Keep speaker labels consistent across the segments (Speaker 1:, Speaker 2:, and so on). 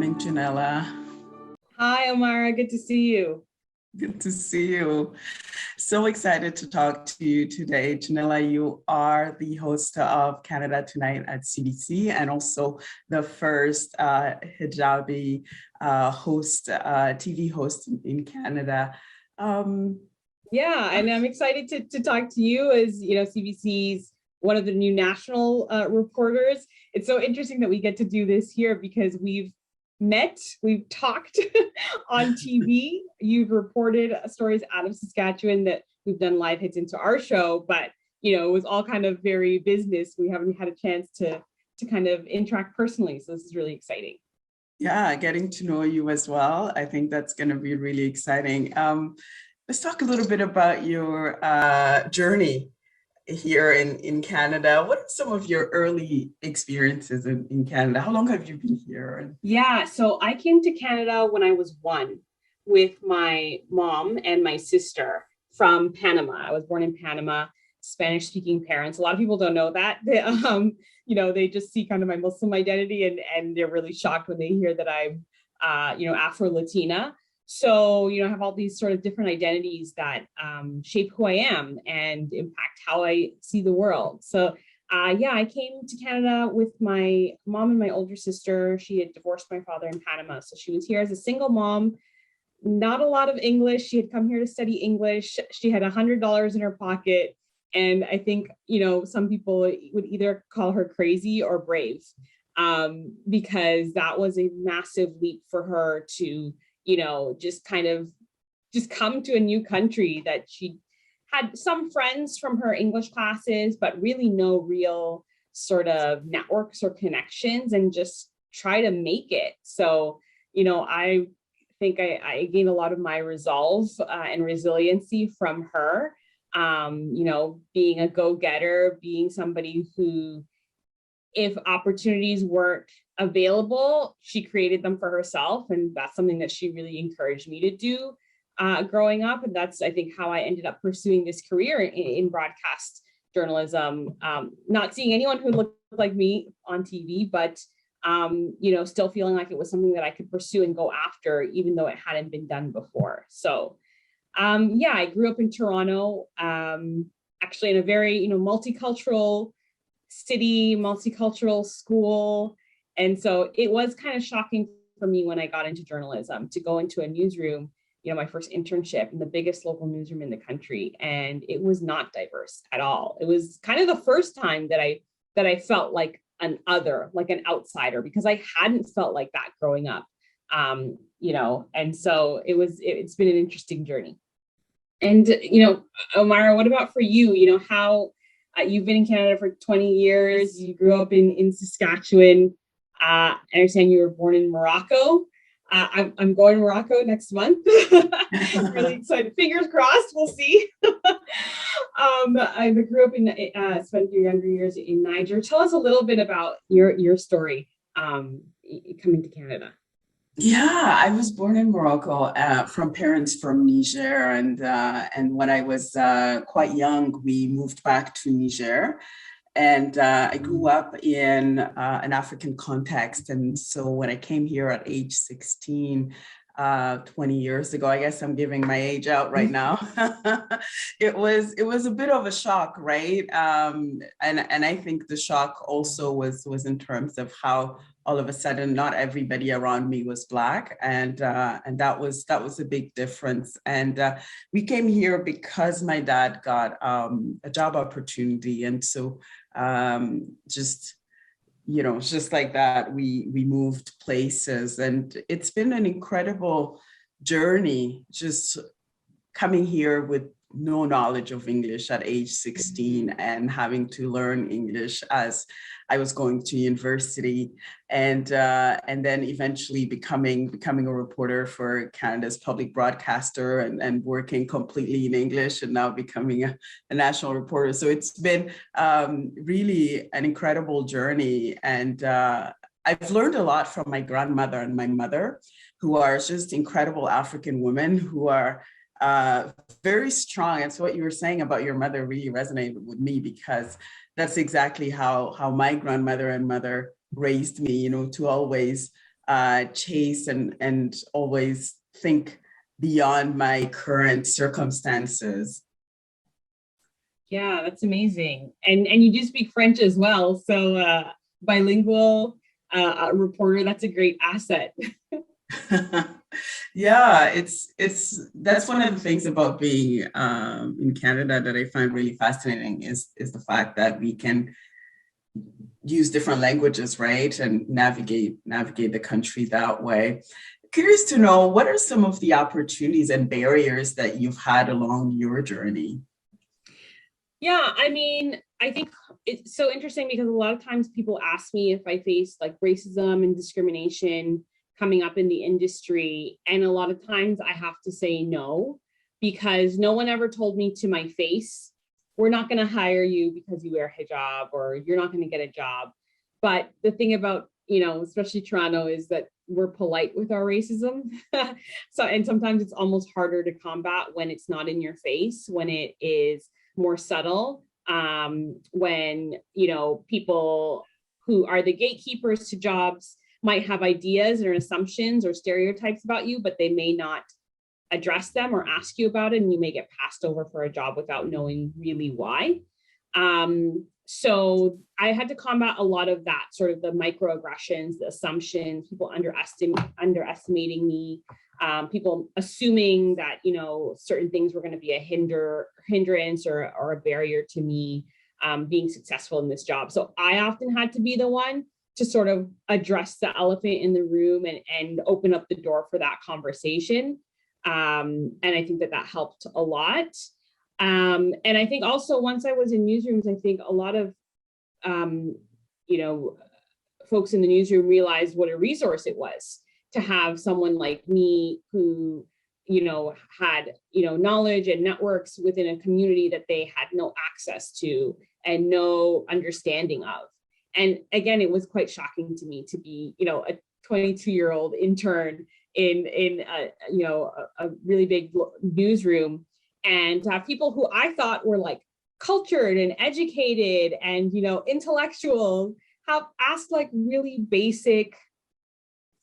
Speaker 1: morning, Ginella.
Speaker 2: Hi, Omayra. Good to see you.
Speaker 1: Good to see you. So excited to talk to you today. Ginella, you are the host of Canada Tonight at CBC and also the first hijabi TV host in Canada. Um,
Speaker 2: Yeah, and I'm excited to talk to you as, CBC's one of the new national reporters. It's so interesting that we get to do this here because we've talked on TV. You've reported stories out of Saskatchewan that we've done live hits into our show, but it was all kind of very business. We haven't had a chance to kind of interact personally. So this is really exciting.
Speaker 1: yeah, getting to know you as well. I think that's going to be really exciting. Let's talk a little bit about your journey here in Canada. What are some of your early experiences in Canada? How long have you been here?
Speaker 2: Yeah, so I came to Canada when I was one with my mom and my sister from Panama. I was born in Panama, Spanish speaking parents. A lot of people don't know that. They just see kind of my Muslim identity and they're really shocked when they hear that I'm, Afro Latina. So, I have all these sort of different identities that shape who I am and impact how I see the world. So I came to Canada with my mom and my older sister. She had divorced my father in Panama. So she was here as a single mom, not a lot of English. She had come here to study English. She had $100 in her pocket. And I think, some people would either call her crazy or brave, because that was a massive leap for her to, just come to a new country that she had some friends from her English classes, but really no real sort of networks or connections and just try to make it. So, I think I gained a lot of my resolve and resiliency from her. Being a go-getter, being somebody who, if opportunities weren't available, she created them for herself. And that's something that she really encouraged me to do growing up. And that's, I think, how I ended up pursuing this career in broadcast journalism, not seeing anyone who looked like me on TV, but, still feeling like it was something that I could pursue and go after, even though it hadn't been done before. So, I grew up in Toronto, actually in a very, multicultural city, multicultural school. And so it was kind of shocking for me when I got into journalism to go into a newsroom, my first internship in the biggest local newsroom in the country. And it was not diverse at all. It was kind of the first time that I felt like an other, like an outsider, because I hadn't felt like that growing up. And so it's been an interesting journey. And, Omayra, what about for you? How you've been in Canada for 20 years, you grew up in Saskatchewan. I understand you were born in Morocco. I'm going to Morocco next month. Really excited. Fingers crossed. We'll see. I grew up spent your younger years in Niger. Tell us a little bit about your story coming to Canada.
Speaker 1: Yeah, I was born in Morocco from parents from Niger, and when I was quite young, we moved back to Niger, and I grew up in an African context. And so when I came here at age 16, 20 years ago, I guess I'm giving my age out right now. It was a bit of a shock, right? And I think the shock also was in terms of how all of a sudden not everybody around me was Black, and that was a big difference. And we came here because my dad got a job opportunity, and so just just like that, we moved places, and it's been an incredible journey just coming here with no knowledge of English at age 16 and having to learn English as I was going to university, and then eventually becoming a reporter for Canada's public broadcaster, and working completely in English, and now becoming a national reporter. So it's been really an incredible journey, and I've learned a lot from my grandmother and my mother, who are just incredible African women who are very strong. And so what you were saying about your mother really resonated with me, because that's exactly how my grandmother and mother raised me, to always chase and always think beyond my current circumstances.
Speaker 2: Yeah, that's amazing. And you do speak French as well. So bilingual reporter, that's a great asset.
Speaker 1: Yeah, it's that's one of the things about being in Canada that I find really fascinating is the fact that we can use different languages, right, and navigate the country that way. Curious to know, what are some of the opportunities and barriers that you've had along your journey?
Speaker 2: Yeah, I mean, I think it's so interesting because a lot of times people ask me if I face like racism and discrimination coming up in the industry. And a lot of times I have to say no, because no one ever told me to my face, we're not going to hire you because you wear hijab, or you're not going to get a job. But the thing about, especially Toronto, is that we're polite with our racism. So, and sometimes it's almost harder to combat when it's not in your face, when it is more subtle, when people who are the gatekeepers to jobs might have ideas or assumptions or stereotypes about you, but they may not address them or ask you about it, and you may get passed over for a job without knowing really why. So I had to combat a lot of that, sort of the microaggressions, the assumptions, people underestimating me, people assuming that certain things were going to be a hindrance or a barrier to me being successful in this job. So I often had to be the one to sort of address the elephant in the room and open up the door for that conversation. And I think that helped a lot. And I think also once I was in newsrooms, I think a lot of, folks in the newsroom realized what a resource it was to have someone like me who, had, knowledge and networks within a community that they had no access to and no understanding of. And again, it was quite shocking to me to be, a 22-year-old intern in a really big newsroom, and to have people who I thought were like cultured and educated and intellectual have asked like really basic,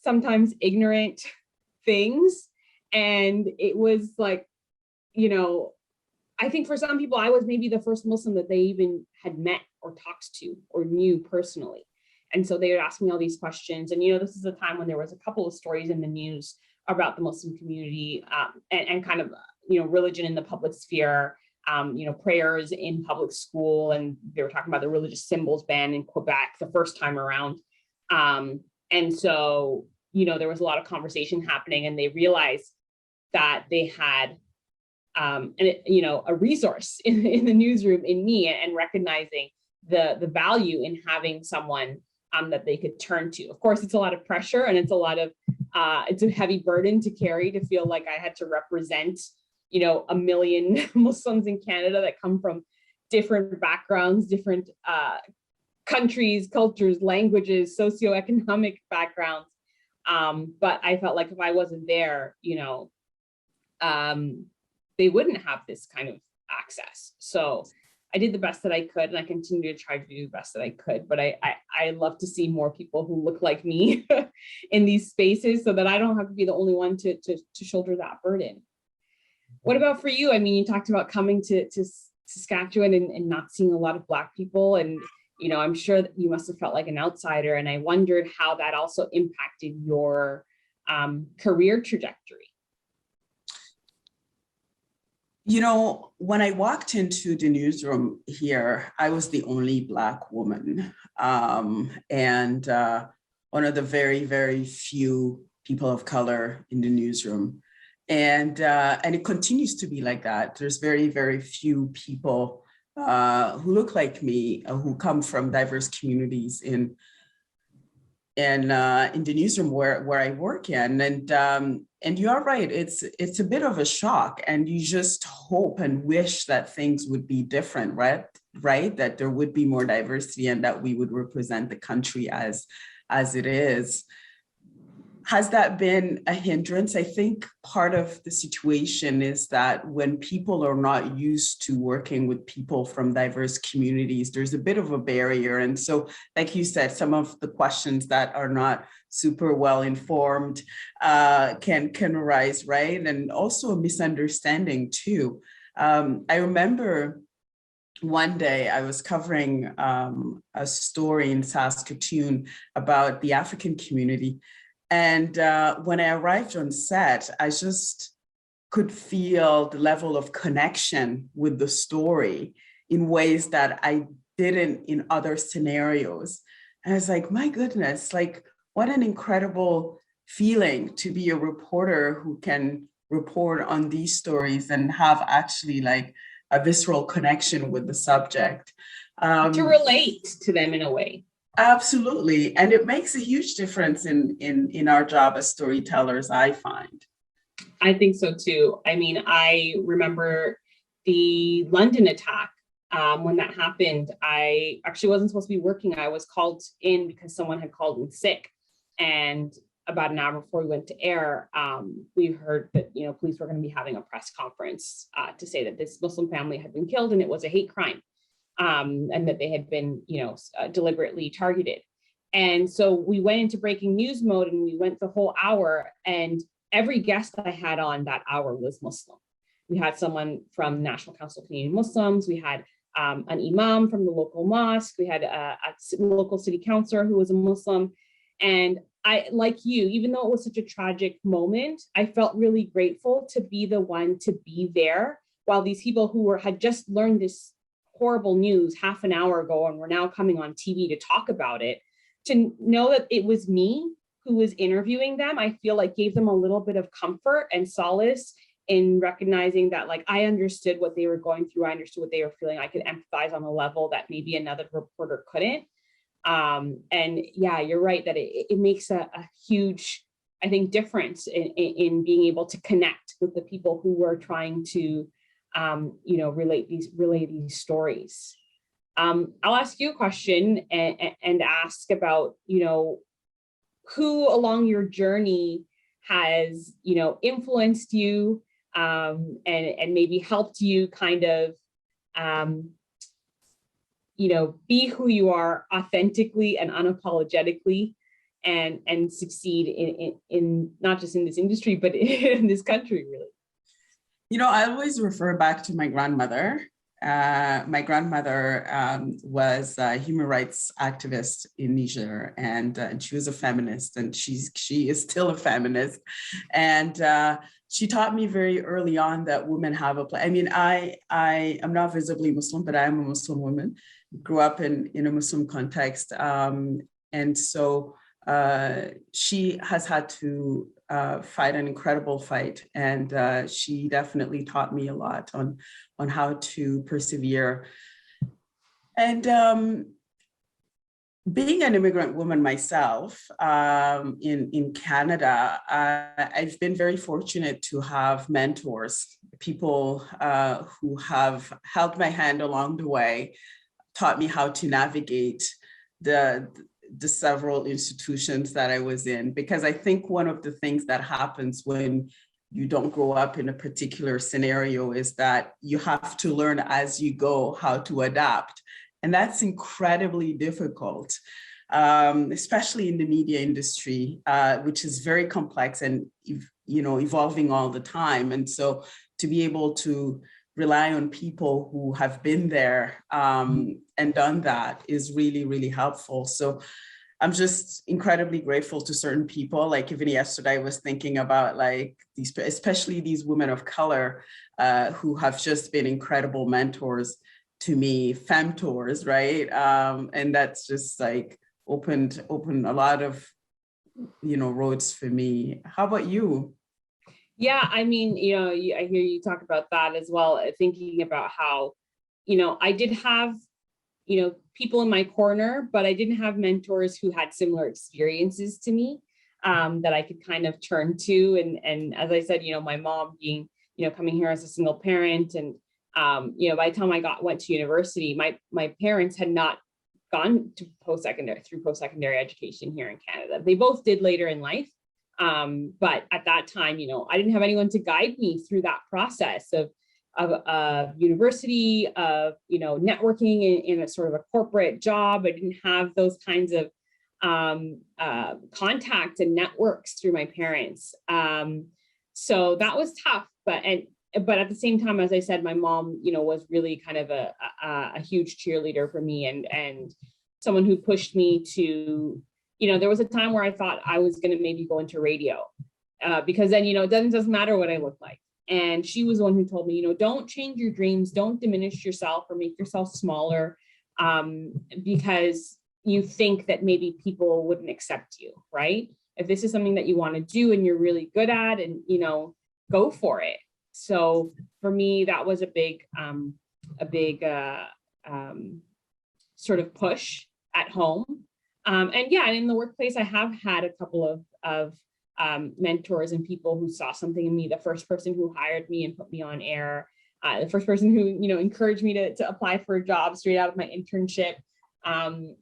Speaker 2: sometimes ignorant things. And it was like, I think for some people I was maybe the first Muslim that they even had met or talked to or knew personally. And so they would ask me all these questions. And, this is a time when there was a couple of stories in the news about the Muslim community and kind of, religion in the public sphere, prayers in public school. And they were talking about the religious symbols ban in Quebec the first time around. And so, there was a lot of conversation happening, and they realized that they had, a resource in the newsroom in me, and recognizing the value in having someone that they could turn to. Of course, it's a lot of pressure, and it's a heavy burden to carry, to feel like I had to represent, a million Muslims in Canada that come from different backgrounds, different countries, cultures, languages, socioeconomic backgrounds. But I felt like if I wasn't there, they wouldn't have this kind of access. So I did the best that I could, and I continue to try to do the best that I could. But I love to see more people who look like me in these spaces, so that I don't have to be the only one to shoulder that burden. What about for you? I mean, you talked about coming to Saskatchewan and not seeing a lot of Black people, and I'm sure that you must have felt like an outsider. And I wondered how that also impacted your career trajectory.
Speaker 1: When I walked into the newsroom here, I was the only Black woman, and one of the very, very few people of color in the newsroom. And it continues to be like that. There's very, very few people who look like me, who come from diverse communities in the newsroom where I work in. And you are right, it's a bit of a shock, and you just hope and wish that things would be different, right? That there would be more diversity, and that we would represent the country as it is. Has that been a hindrance? I think part of the situation is that when people are not used to working with people from diverse communities, there's a bit of a barrier. And so, like you said, some of the questions that are not super well informed can arise, right? And also a misunderstanding too. I remember one day I was covering a story in Saskatoon about the African community. And when I arrived on set, I just could feel the level of connection with the story in ways that I didn't in other scenarios. And I was like, my goodness, like what an incredible feeling to be a reporter who can report on these stories and have actually like a visceral connection with the subject.
Speaker 2: To relate to them in a way.
Speaker 1: Absolutely. And it makes a huge difference in our job as storytellers, I find.
Speaker 2: I think so too. I mean, I remember the London attack. When that happened, I actually wasn't supposed to be working. I was called in because someone had called in sick. And about an hour before we went to air, we heard that, police were going to be having a press conference to say that this Muslim family had been killed and it was a hate crime. And that they had been, deliberately targeted. And so we went into breaking news mode and we went the whole hour, and every guest I had on that hour was Muslim. We had someone from National Council of Canadian Muslims. We had an imam from the local mosque. We had a local city councillor who was a Muslim. And I, like you, even though it was such a tragic moment, I felt really grateful to be the one to be there while these people who had just learned this horrible news half an hour ago and we're now coming on TV to talk about it, to know that it was me who was interviewing them, I feel like gave them a little bit of comfort and solace in recognizing that, like, I understood what they were going through. I understood what they were feeling. I could empathize on a level that maybe another reporter couldn't. And yeah, you're right that it makes a huge, I think, difference in being able to connect with the people who were trying to relay these stories. I'll ask you a question and ask about, who along your journey has, influenced you and maybe helped you kind of, be who you are authentically and unapologetically and succeed in not just in this industry, but in this country, really.
Speaker 1: I always refer back to my grandmother. My grandmother was a human rights activist in Niger, and she was a feminist, and she is still a feminist. And she taught me very early on that women have a place. I mean, I am not visibly Muslim, but I am a Muslim woman. Grew up in a Muslim context, and so she has had to fight an incredible fight, and she definitely taught me a lot on how to persevere. And being an immigrant woman myself in Canada, I've been very fortunate to have mentors, people who have held my hand along the way, taught me how to navigate the several institutions that I was in, because I think one of the things that happens when you don't grow up in a particular scenario is that you have to learn as you go how to adapt. And that's incredibly difficult, especially in the media industry, which is very complex and evolving all the time. And so to be able to rely on people who have been there and done that is really, really helpful. So I'm just incredibly grateful to certain people. Like even yesterday, I was thinking about like these, especially these women of color who have just been incredible mentors to me, femtors, right? And that's just like opened a lot of, roads for me. How about you?
Speaker 2: Yeah, I mean, I hear you talk about that as well, thinking about how, I did have, people in my corner, but I didn't have mentors who had similar experiences to me that I could kind of turn to. And as I said, my mom being, coming here as a single parent, and by the time I went to university, my parents had not gone to post-secondary education here in Canada. They both did later in life. But at that time, I didn't have anyone to guide me through that process of university, of, networking in a sort of a corporate job. I didn't have those kinds of contacts and networks through my parents. So that was tough, but at the same time, as I said, my mom, was really kind of a huge cheerleader for me, and someone who pushed me to, there was a time where I thought I was going to maybe go into radio, because then, it doesn't matter what I look like. And she was the one who told me, don't change your dreams, don't diminish yourself or make yourself smaller, because you think that maybe people wouldn't accept you, right? If this is something that you want to do and you're really good at, and, go for it. So for me, that was a big sort of push at home. And in the workplace, I have had a couple of mentors and people who saw something in me. The first person who hired me and put me on air, the first person who, encouraged me to apply for a job straight out of my internship. And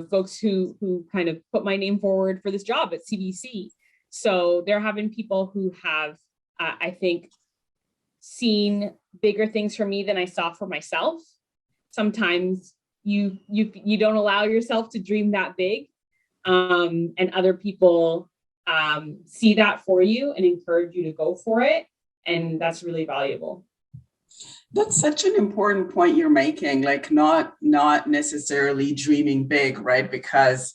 Speaker 2: folks who kind of put my name forward for this job at CBC. So there have been people who have, I think, seen bigger things for me than I saw for myself. Sometimes you don't allow yourself to dream that big, and other people see that for you and encourage you to go for it, and that's really valuable.
Speaker 1: That's such an important point you're making, like not necessarily dreaming big, right? Because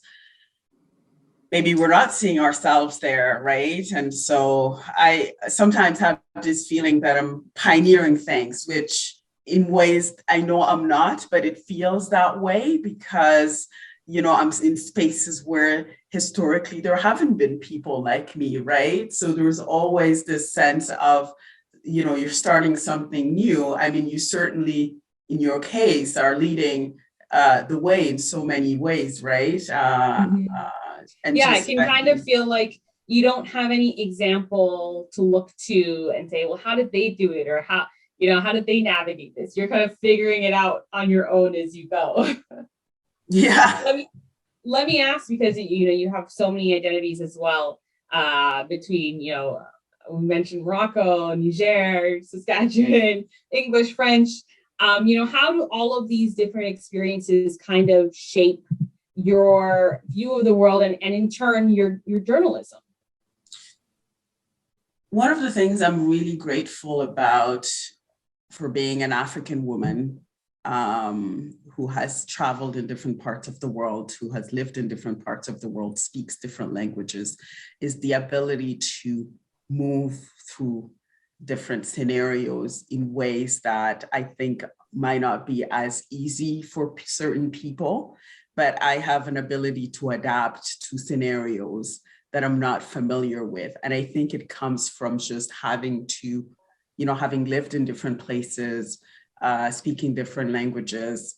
Speaker 1: maybe we're not seeing ourselves there, right? And so I sometimes have this feeling that I'm pioneering things, which in ways I know I'm not, but it feels that way because, I'm in spaces where historically there haven't been people like me, right? So there's always this sense of, you're starting something new. I mean, you certainly, in your case, are leading the way in so many ways, right?
Speaker 2: And it can kind of feel like you don't have any example to look to and say, well, how did they do it? Or how did they navigate this? You're kind of figuring it out on your own as you go.
Speaker 1: Yeah.
Speaker 2: Let me ask, because, you have so many identities as well, between, we mentioned Morocco, Niger, Saskatchewan, English, French. How do all of these different experiences kind of shape your view of the world and in turn your journalism?
Speaker 1: One of the things I'm really grateful about for being an African woman who has traveled in different parts of the world, who has lived in different parts of the world, speaks different languages, is the ability to move through different scenarios in ways that I think might not be as easy for certain people, but I have an ability to adapt to scenarios that I'm not familiar with. And I think it comes from just having to, having lived in different places, speaking different languages.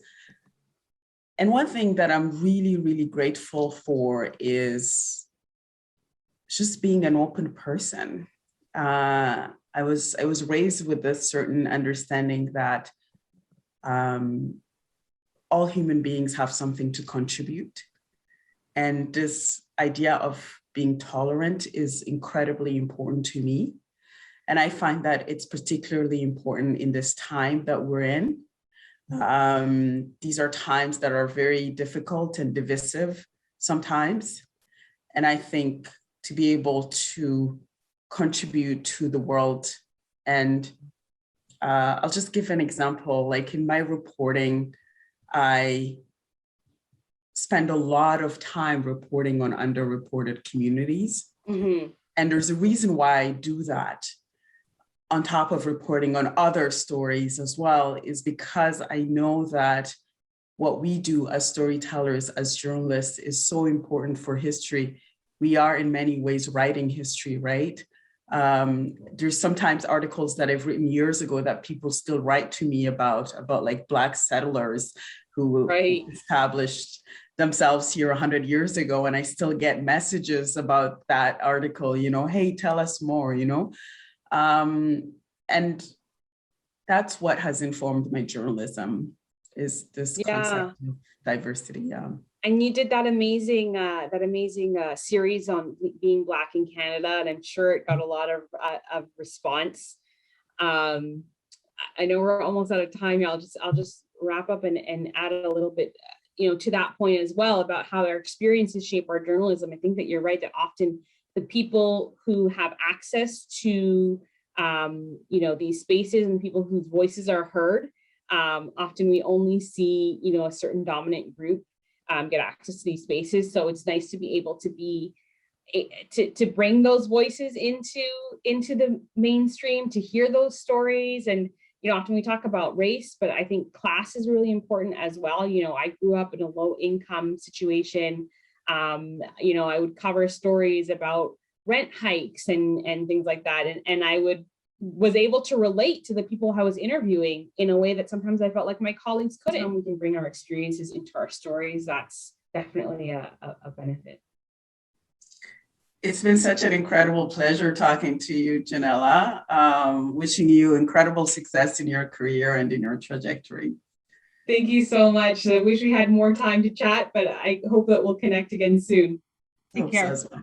Speaker 1: And one thing that I'm really, really grateful for is just being an open person. I was raised with this certain understanding that all human beings have something to contribute. And this idea of being tolerant is incredibly important to me. And I find that it's particularly important in this time that we're in. These are times that are very difficult and divisive sometimes. And I think to be able to contribute to the world, and I'll just give an example, like in my reporting, I spend a lot of time reporting on underreported communities. Mm-hmm. And there's a reason why I do that, on top of reporting on other stories as well, is because I know that what we do as storytellers, as journalists, is so important for history. We are in many ways writing history, right? There's sometimes articles that I've written years ago that people still write to me about like Black settlers who established themselves here 100 years ago. And I still get messages about that article, hey, tell us more, and that's what has informed my journalism. is this
Speaker 2: Yeah.
Speaker 1: concept of diversity. Yeah.
Speaker 2: And you did that amazing series on being Black in Canada, and I'm sure it got a lot of response. Um, I know we're almost out of time. I'll just wrap up and add a little bit, to that point as well, about how our experiences shape our journalism. I think that you're right that often the people who have access to these spaces and people whose voices are heard, often we only see a certain dominant group get access to these spaces. So it's nice to be able to to bring those voices into the mainstream, to hear those stories. And often we talk about race, but I think class is really important as well. I grew up in a low income situation. I would cover stories about rent hikes and things like that, and I was able to relate to the people I was interviewing in a way that sometimes I felt like my colleagues couldn't. We can bring our experiences into our stories. That's definitely a benefit.
Speaker 1: It's been such an incredible pleasure talking to you, Ginella. Wishing you incredible success in your career and in your trajectory.
Speaker 2: Thank you so much. I wish we had more time to chat, but I hope that we'll connect again soon. Take care.
Speaker 1: As well.